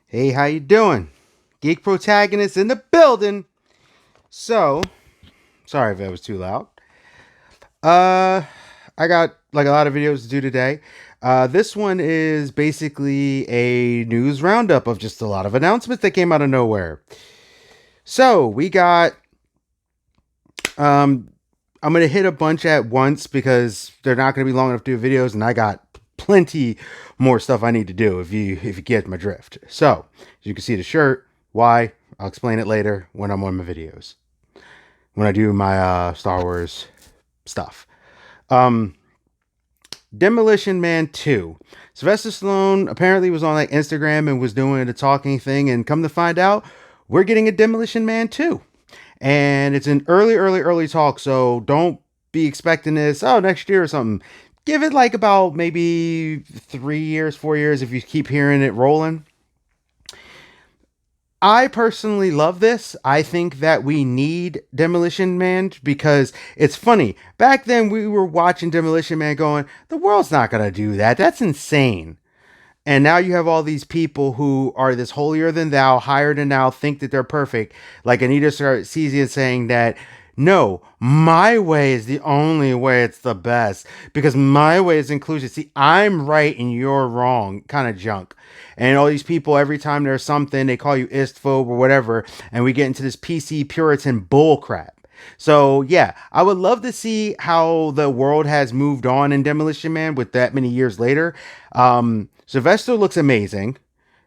Hey, how you doing? Geek protagonist in the building. So, sorry if that was too loud. Uh, I got like a lot of videos to do today. This one is basically a news roundup of just a lot of announcements that came out of nowhere. So we got um, I'm gonna hit a bunch at once because they're not gonna be long enough to do videos, and I got plenty more stuff I need to do if you get my drift. So as you can see the shirt. Why? I'll explain it later when I'm on my videos. When I do my Star Wars stuff. Um, Demolition Man 2. Sylvester Stallone apparently was on like Instagram and was doing a talking thing, and come to find out, we're getting a Demolition Man 2. And it's an early talk, so don't be expecting this, next year or something. Give it like about maybe 3 years, 4 years if you keep hearing it rolling. I personally love this. I think that we need Demolition Man because it's funny. Back then, we were watching Demolition Man going, the world's not going to do that. That's insane. And now you have all these people who are this holier than thou, higher than thou, think that they're perfect. Like Anita Sarkeesian saying that, no, my way is the only way, it's the best. Because my way is inclusion. See, I'm right and you're wrong, kind of junk. And all these people, every time there's something, they call you istphobe or whatever. And we get into this PC Puritan bullcrap. So yeah, I would love to see how the world has moved on in Demolition Man with that many years later. Sylvester looks amazing.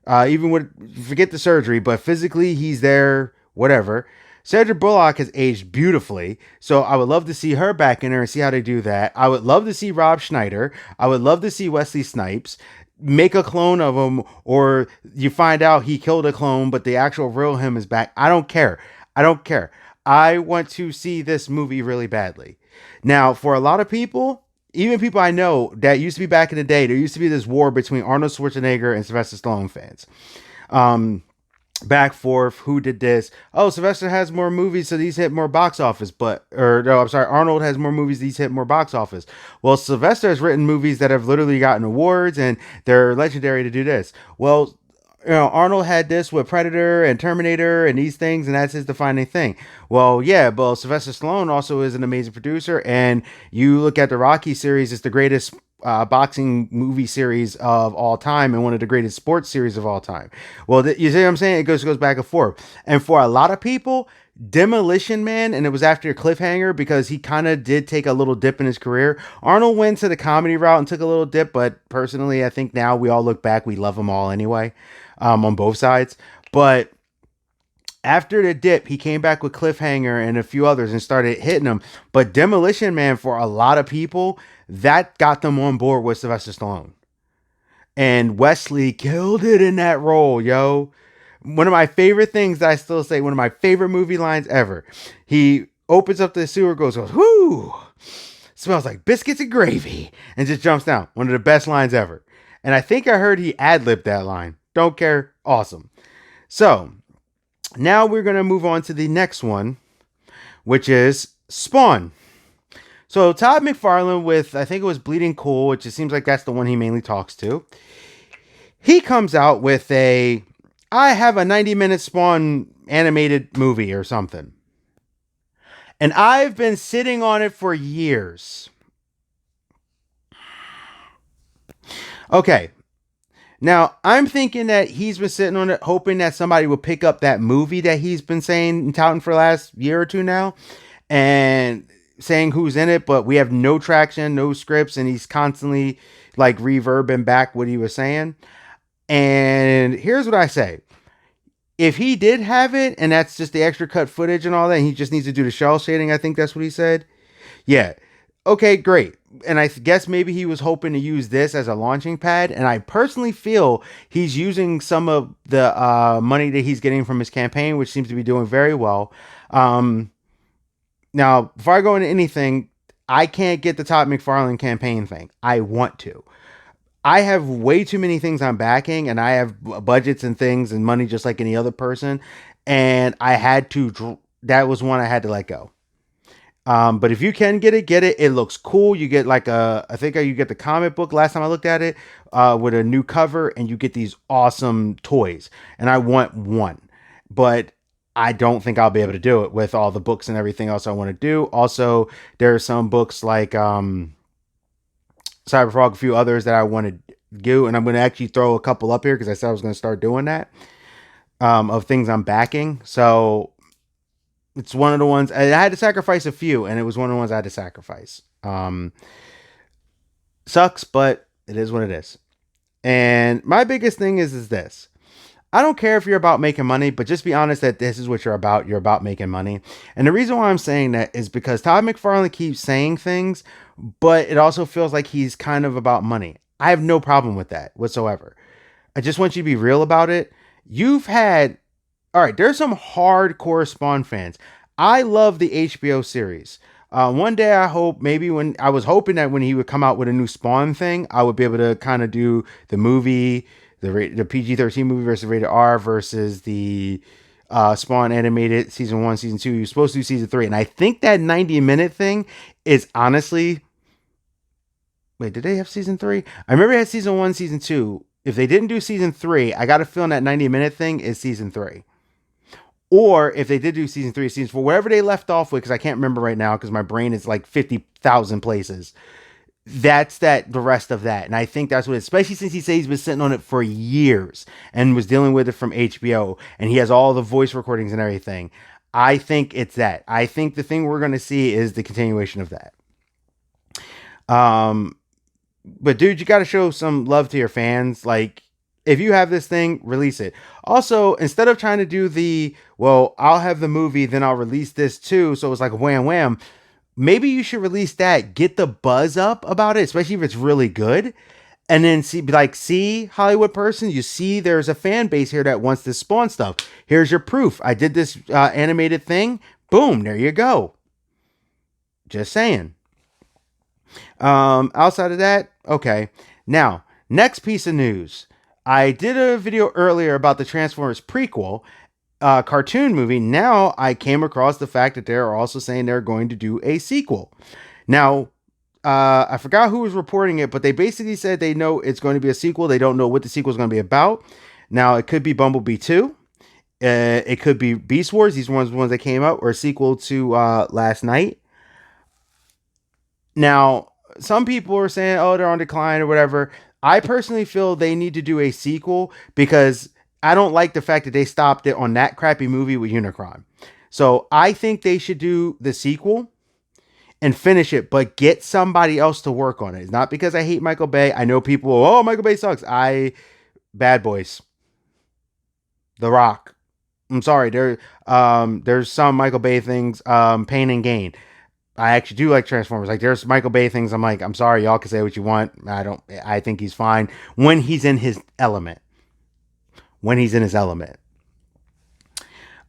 Even with forget the surgery, but physically he's there. Whatever. Sandra Bullock has aged beautifully, so I would love to see her back in there and see how they do that. I would love to see Rob Schneider. I would love to see Wesley Snipes make a clone of him, or you find out he killed a clone, but the actual real him is back. I don't care. I don't care. I want to see this movie really badly. Now, for a lot of people, even people I know that used to be back in the day, there used to be this war between Arnold Schwarzenegger and Sylvester Stallone fans. Um, Back forth, who did this? Oh, Sylvester has more movies, so these hit more box office. But, or no, I'm sorry, Arnold has more movies, these hit more box office. Well, Sylvester has written movies that have literally gotten awards, and they're legendary to do this. Well, Arnold had this with Predator and Terminator and these things, and that's his defining thing. Well, yeah, but Sylvester Stallone also is an amazing producer, and you look at the Rocky series, it's the greatest boxing movie series of all time and one of the greatest sports series of all time. Well, you see what I'm saying? It goes back and forth. And for a lot of people, Demolition Man, and it was after a cliffhanger because he kind of did take a little dip in his career. Arnold went to the comedy route and took a little dip, but personally, I think now we all look back, we love them all anyway, on both sides. But after the dip, he came back with Cliffhanger and a few others and started hitting them. But Demolition Man, for a lot of people, that got them on board with Sylvester Stallone. And Wesley killed it in that role, yo. One of my favorite things that I still say, one of my favorite movie lines ever. He opens up the sewer, goes, whoo, smells like biscuits and gravy, and just jumps down. One of the best lines ever. And I think I heard he ad-libbed that line. Don't care. Awesome. So, now we're going to move on to the next one, which is Spawn. So Todd McFarlane with, I think it was Bleeding Cool, which it seems like that's the one he mainly talks to. He comes out with I have a 90-minute Spawn animated movie or something. And I've been sitting on it for years. Okay. Now, I'm thinking that he's been sitting on it, hoping that somebody will pick up that movie that he's been saying and touting for the last year or two now, and saying who's in it, but we have no traction, no scripts, and he's constantly like reverbing back what he was saying. And here's what I say. If he did have it, and that's just the extra cut footage and all that, and he just needs to do the shell shading, I think that's what he said. Yeah. Okay, great. And I guess maybe he was hoping to use this as a launching pad. And I personally feel he's using some of the money that he's getting from his campaign, which seems to be doing very well. Now, before I go into anything, I can't get the Todd McFarlane campaign thing. I want to. I have way too many things I'm backing, and I have budgets and things and money just like any other person. And I had to, that was one I had to let go. But if you can get it, get it. It looks cool. You get like I think you get the comic book last time I looked at it, with a new cover, and you get these awesome toys. And I want one, but I don't think I'll be able to do it with all the books and everything else I want to do. Also, there are some books like Cyberfrog, a few others that I want to do, and I'm going to actually throw a couple up here because I said I was going to start doing that, of things I'm backing. So it's one of the ones I had to sacrifice a few, and it was one of the ones I had to sacrifice. Sucks, but it is what it is. And my biggest thing is this. I don't care if you're about making money, but just be honest that this is what you're about. You're about making money. And the reason why I'm saying that is because Todd McFarlane keeps saying things, but it also feels like he's kind of about money. I have no problem with that whatsoever. I just want you to be real about it. You've had, all right, there's some hardcore Spawn fans. I love the HBO series. One day I hope maybe when I was hoping that when he would come out with a new Spawn thing, I would be able to kind of do the movie, the PG-13 movie versus rated R versus the Spawn animated season 1, season 2. He was supposed to do season 3, and I think that 90-minute thing is honestly. Wait, did they have season 3? I remember they had season 1, season 2. If they didn't do season 3, I got a feeling that 90-minute thing is season 3. Or if they did do season 3, season 4, wherever they left off with, because I can't remember right now because my brain is like 50,000 places. That's the rest of that. And I think that's what, especially since he says he's been sitting on it for years and was dealing with it from HBO and he has all the voice recordings and everything. I think it's that. I think the thing we're going to see is the continuation of that. But dude, you got to show some love to your fans. Like, if you have this thing, release it. Also, instead of trying to do well, I'll have the movie, then I'll release this too. So it's like wham wham. Maybe you should release that. Get the buzz up about it, especially if it's really good. And then see Hollywood person, you see there's a fan base here that wants this Spawn stuff. Here's your proof. I did this animated thing. Boom, there you go. Just saying. Outside of that, okay. Now, next piece of news. I did a video earlier about the Transformers prequel cartoon movie. Now I came across the fact that they're also saying they're going to do a sequel. Now, I forgot who was reporting it, but they basically said they know it's going to be a sequel. They don't know what the sequel is going to be about. Now, it could be Bumblebee 2. It could be Beast Wars. These ones that came out, or a sequel to Last Night. Now, some people are saying, oh, they're on decline or whatever. I personally feel they need to do a sequel because I don't like the fact that they stopped it on that crappy movie with Unicron. So I think they should do the sequel and finish it, but get somebody else to work on it. It's not because I hate Michael Bay. I know people, oh, Michael Bay sucks. Bad Boys, The Rock. I'm sorry. There's some Michael Bay things, Pain and Gain. I actually do like Transformers. Like, there's Michael Bay things. I'm like, I'm sorry, y'all can say what you want. I think he's fine when he's in his element. When he's in his element.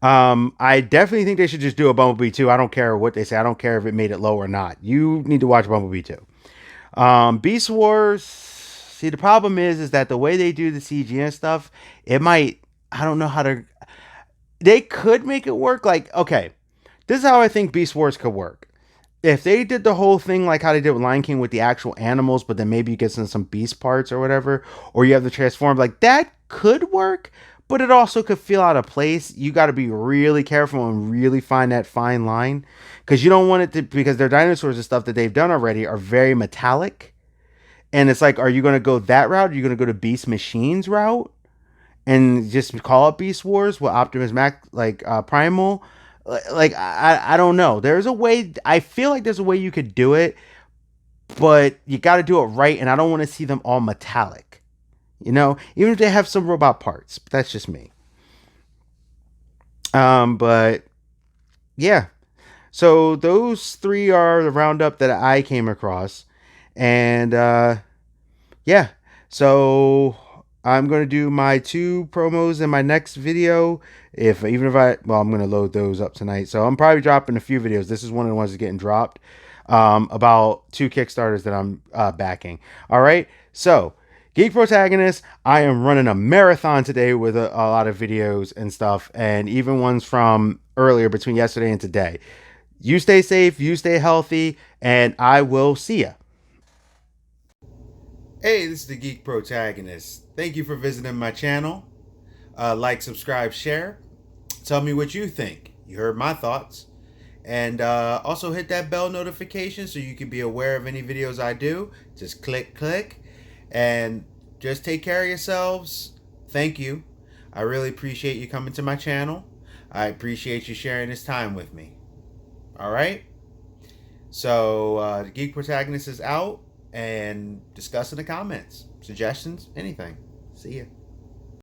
I definitely think they should just do a Bumblebee 2. I don't care what they say. I don't care if it made it low or not. You need to watch Bumblebee 2. Beast Wars. See, the problem is that the way they do the CG and stuff, it might, I don't know how to, they could make it work. Like, okay, this is how I think Beast Wars could work. If they did the whole thing like how they did with Lion King with the actual animals, but then maybe you get some beast parts or whatever, or you have the transform, like that could work, but it also could feel out of place. You got to be really careful and really find that fine line because you don't want it to, because their dinosaurs and stuff that they've done already are very metallic. And it's like, are you going to go that route? Are you going to go to Beast Machines route and just call it Beast Wars with Optimus Max, like Primal? Like I don't know. There's a way. I feel like there's a way you could do it, but you got to do it right. And I don't want to see them all metallic. You know, even if they have some robot parts. But that's just me. But yeah. So those three are the roundup that I came across, and yeah. So I'm going to do my 2 promos in my next video. I'm going to load those up tonight. So I'm probably dropping a few videos. This is one of the ones that's getting dropped, about 2 Kickstarters that I'm backing. All right. So Geek Protagonist, I am running a marathon today with a lot of videos and stuff, and even ones from earlier between yesterday and today. You stay safe, you stay healthy, and I will see ya. Hey, this is the Geek Protagonist. Thank you for visiting my channel. Like, subscribe, share. Tell me what you think. You heard my thoughts. And also hit that bell notification so you can be aware of any videos I do. Just click. And just take care of yourselves. Thank you. I really appreciate you coming to my channel. I appreciate you sharing this time with me. All right? So the Geek Protagonist is out, and discuss in the comments. Suggestions, anything. See ya.